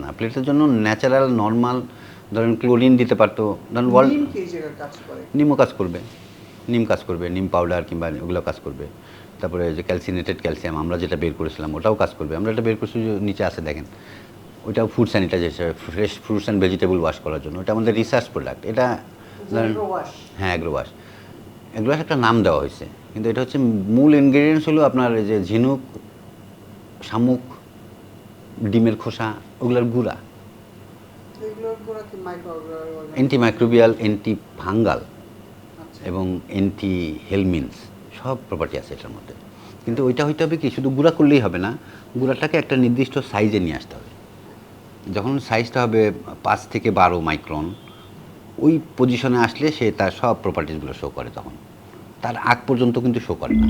না প্লেটের জন্য ন্যাচারাল নর্মাল ধরেন ক্লোরিন দিতে পারতো, ধরেন নিমও কাজ করবে, নিম পাউডার কিংবা ওগুলো কাজ করবে। তারপরে যে ক্যালসিনেটেড ক্যালসিয়াম আমরা যেটা বের করেছিলাম ওটাও কাজ করবে। আমরা এটা বের করেছি নিচে আছে দেখেন, ওইটাও food sanitiser, fresh fruits and vegetable wash করার জন্য। এটা আমাদের রিসার্চ প্রোডাক্ট। এটা হ্যাঁ অ্যাগ্রো ওয়াশ একটা নাম দেওয়া হয়েছে, কিন্তু এটা হচ্ছে মূল ইনগ্রেডিয়েন্টস হলো আপনার এই যে ঝিনুক, শামুক, ডিমের খোসা, ওগুলোর গুঁড়া, অ্যান্টিমাইক্রোবিয়াল, অ্যান্টি ফাঙ্গাল এবং অ্যান্টি হেলমিনস সব প্রপার্টি আছে এটার মধ্যে। কিন্তু ওইটা হইতে হবে কি, শুধু গুঁড়া করলেই হবে না, গুঁড়াটাকে একটা নির্দিষ্ট সাইজে নিয়ে আসতে হবে। যখন সাইজটা হবে 5 থেকে 12 মাইক্রন, ওই পজিশনে আসলে সে তার সব প্রপার্টিসগুলো শো করে। তখন তার আগ পর্যন্ত কিন্তু শো করে না।